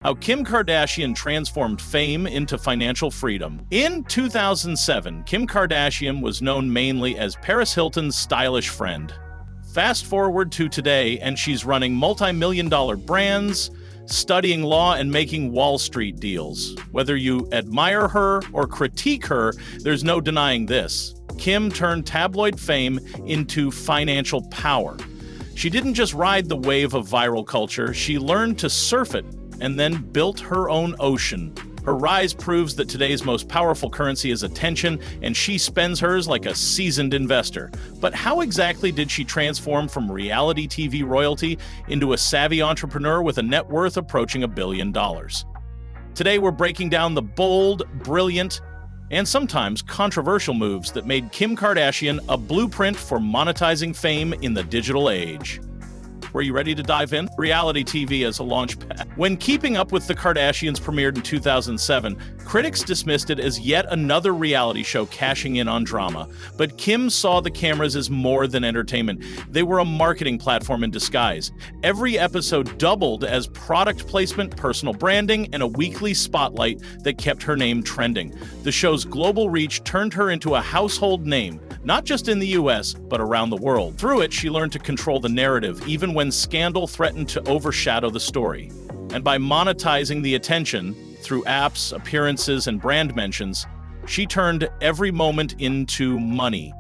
How Kim Kardashian transformed fame into financial freedom. In 2007, Kim Kardashian was known mainly as Paris Hilton's stylish friend. Fast forward to today, and she's running multi-million-dollar brands, studying law, and making Wall Street deals. Whether you admire her or critique her, there's no denying this. Kim turned tabloid fame into financial power. She didn't just ride the wave of viral culture, she learned to surf it and then built her own ocean. Her rise proves that today's most powerful currency is attention, and she spends hers like a seasoned investor. But how exactly did she transform from reality TV royalty into a savvy entrepreneur with a net worth approaching $1 billion? Today, we're breaking down the bold, brilliant, and sometimes controversial moves that made Kim Kardashian a blueprint for monetizing fame in the digital age. Were you ready to dive in? Reality TV as a launchpad. When Keeping Up with the Kardashians premiered in 2007, critics dismissed it as yet another reality show cashing in on drama. But Kim saw the cameras as more than entertainment. They were a marketing platform in disguise. Every episode doubled as product placement, personal branding, and a weekly spotlight that kept her name trending. The show's global reach turned her into a household name, not just in the US, but around the world. Through it, she learned to control the narrative, even when scandal threatened to overshadow the story. And by monetizing the attention through apps, appearances, and brand mentions, she turned every moment into money.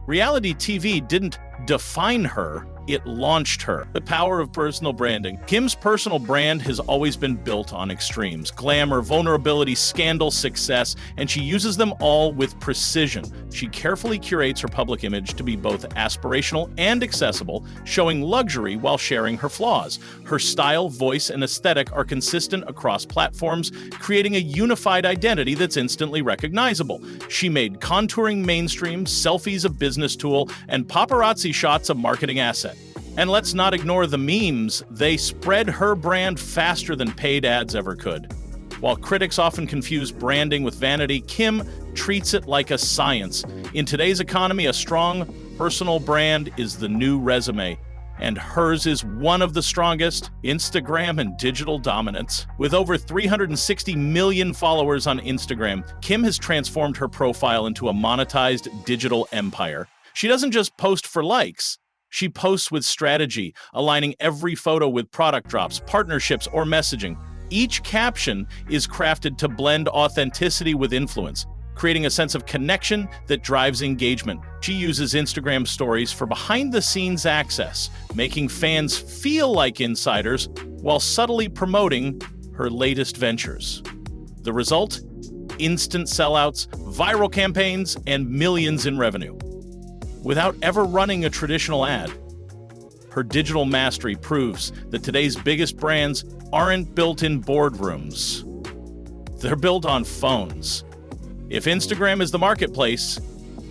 Reality TV didn't define her, it launched her. The power of personal branding. Kim's personal brand has always been built on extremes: glamour, vulnerability, scandal, success, and she uses them all with precision. She carefully curates her public image to be both aspirational and accessible, showing luxury while sharing her flaws. Her style, voice, and aesthetic are consistent across platforms, creating a unified identity that's instantly recognizable. She made contouring mainstream, selfies a business tool, and paparazzi shots a marketing asset. And let's not ignore the memes. They spread her brand faster than paid ads ever could. While critics often confuse branding with vanity, Kim treats it like a science. In today's economy, a strong personal brand is the new resume, and hers is one of the strongest. Instagram and digital dominance. With over 360 million followers on Instagram, Kim has transformed her profile into a monetized digital empire. She doesn't just post for likes. She posts with strategy, aligning every photo with product drops, partnerships, or messaging. Each caption is crafted to blend authenticity with influence, creating a sense of connection that drives engagement. She uses Instagram stories for behind-the-scenes access, making fans feel like insiders while subtly promoting her latest ventures. The result? Instant sellouts, viral campaigns, and millions in revenue, without ever running a traditional ad. Her digital mastery proves that today's biggest brands aren't built in boardrooms. They're built on phones. If Instagram is the marketplace,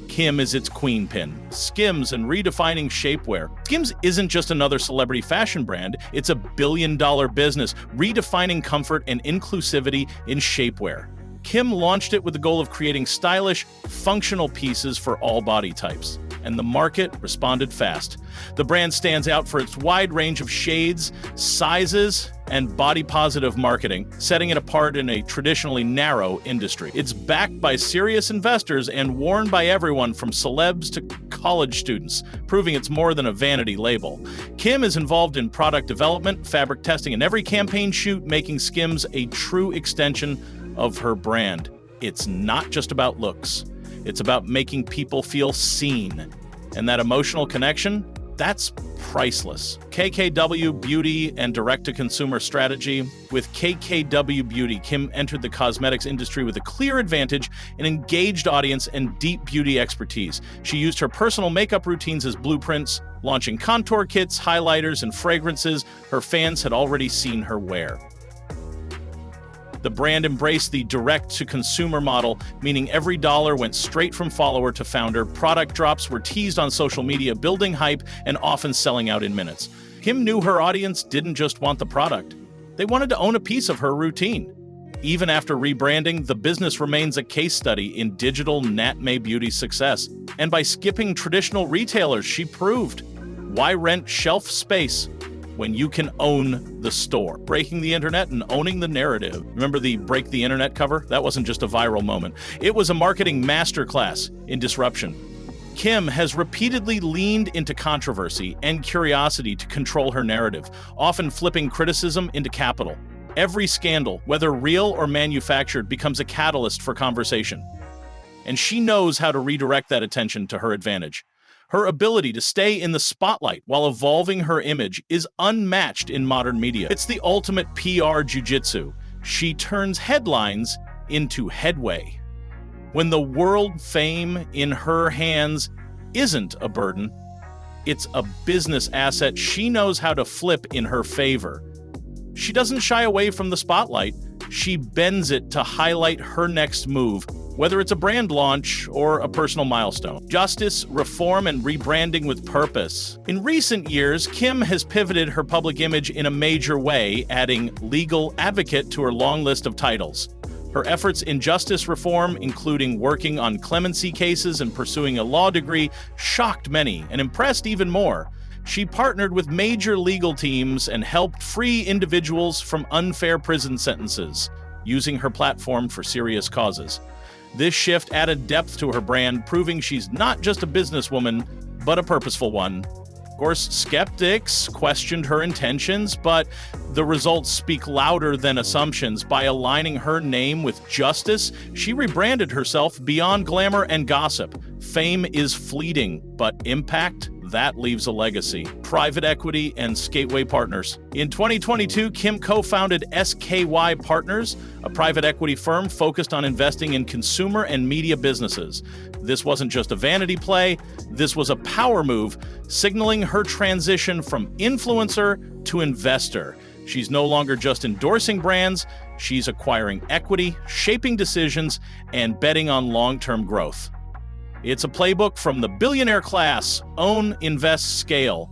Kim is its queen pin. Skims and redefining shapewear. Skims isn't just another celebrity fashion brand, it's a billion-dollar business redefining comfort and inclusivity in shapewear. Kim launched it with the goal of creating stylish, functional pieces for all body types, and the market responded fast. The brand stands out for its wide range of shades, sizes, and body-positive marketing, setting it apart in a traditionally narrow industry. It's backed by serious investors and worn by everyone from celebs to college students, proving it's more than a vanity label. Kim is involved in product development, fabric testing, and every campaign shoot, making Skims a true extension of her brand. It's not just about looks. It's about making people feel seen. And that emotional connection, that's priceless. KKW Beauty and direct-to-consumer strategy. With KKW Beauty, Kim entered the cosmetics industry with a clear advantage, an engaged audience, and deep beauty expertise. She used her personal makeup routines as blueprints, launching contour kits, highlighters, and fragrances her fans had already seen her wear. The brand embraced the direct-to-consumer model, meaning every dollar went straight from follower to founder. Product drops were teased on social media, building hype and often selling out in minutes. Kim knew her audience didn't just want the product. They wanted to own a piece of her routine. Even after rebranding, the business remains a case study in digital Natme beauty success. And by skipping traditional retailers, she proved why rent shelf space when you can own the store. Breaking the internet and owning the narrative. Remember the Break the Internet cover? That wasn't just a viral moment. It was a marketing masterclass in disruption. Kim has repeatedly leaned into controversy and curiosity to control her narrative, often flipping criticism into capital. Every scandal, whether real or manufactured, becomes a catalyst for conversation. And she knows how to redirect that attention to her advantage. Her ability to stay in the spotlight while evolving her image is unmatched in modern media. It's the ultimate PR jujitsu. She turns headlines into headway. When the world fame in her hands isn't a burden, it's a business asset she knows how to flip in her favor. She doesn't shy away from the spotlight. She bends it to highlight her next move, whether it's a brand launch or a personal milestone. Justice, reform, and rebranding with purpose. In recent years, Kim has pivoted her public image in a major way, adding legal advocate to her long list of titles. Her efforts in justice reform, including working on clemency cases and pursuing a law degree, shocked many and impressed even more. She partnered with major legal teams and helped free individuals from unfair prison sentences, using her platform for serious causes. This shift added depth to her brand, proving she's not just a businesswoman, but a purposeful one. Of course, skeptics questioned her intentions, but the results speak louder than assumptions. By aligning her name with justice, she rebranded herself beyond glamour and gossip. Fame is fleeting, but impact, that leaves a legacy. Private equity and Skateway Partners. In 2022, Kim co-founded SKY Partners, a private equity firm focused on investing in consumer and media businesses. This wasn't just a vanity play, this was a power move, signaling her transition from influencer to investor. She's no longer just endorsing brands, she's acquiring equity, shaping decisions, and betting on long-term growth. It's a playbook from the billionaire class, own, invest, scale.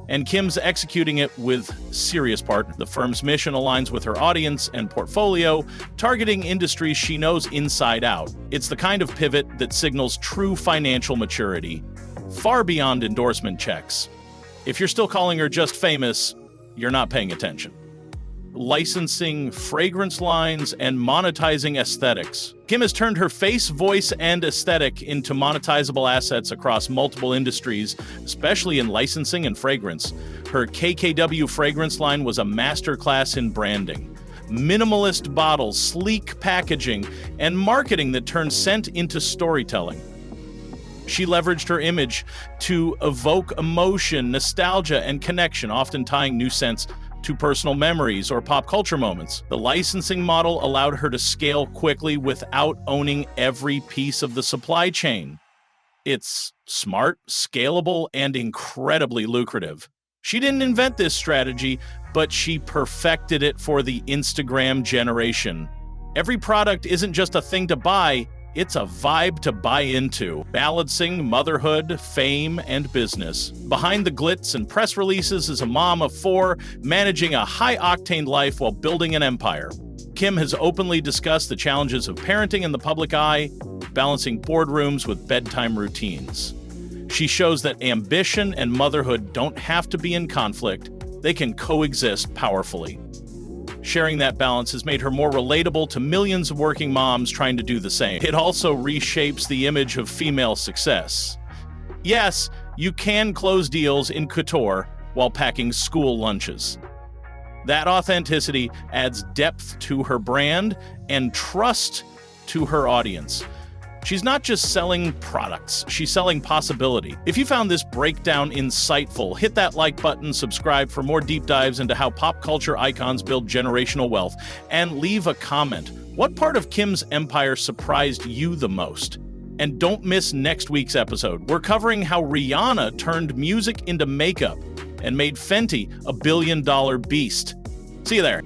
And Kim's executing it with serious partners. The firm's mission aligns with her audience and portfolio, targeting industries she knows inside out. It's the kind of pivot that signals true financial maturity, far beyond endorsement checks. If you're still calling her just famous, you're not paying attention. Licensing fragrance lines and monetizing aesthetics. Kim has turned her face, voice, and aesthetic into monetizable assets across multiple industries, especially in licensing and fragrance. Her KKW fragrance line was a masterclass in branding. Minimalist bottles, sleek packaging, and marketing that turned scent into storytelling. She leveraged her image to evoke emotion, nostalgia, and connection, often tying new scents to personal memories or pop culture moments. The licensing model allowed her to scale quickly without owning every piece of the supply chain. It's smart, scalable, and incredibly lucrative. She didn't invent this strategy, but she perfected it for the Instagram generation. Every product isn't just a thing to buy, it's a vibe to buy into, balancing motherhood, fame, and business. Behind the glitz and press releases is a mom of 4, managing a high-octane life while building an empire. Kim has openly discussed the challenges of parenting in the public eye, balancing boardrooms with bedtime routines. She shows that ambition and motherhood don't have to be in conflict, they can coexist powerfully. Sharing that balance has made her more relatable to millions of working moms trying to do the same. It also reshapes the image of female success. Yes, you can close deals in couture while packing school lunches. That authenticity adds depth to her brand and trust to her audience. She's not just selling products, she's selling possibility. If you found this breakdown insightful, hit that like button, subscribe for more deep dives into how pop culture icons build generational wealth, and leave a comment. What part of Kim's empire surprised you the most? And don't miss next week's episode. We're covering how Rihanna turned music into makeup and made Fenty a billion-dollar beast. See you there.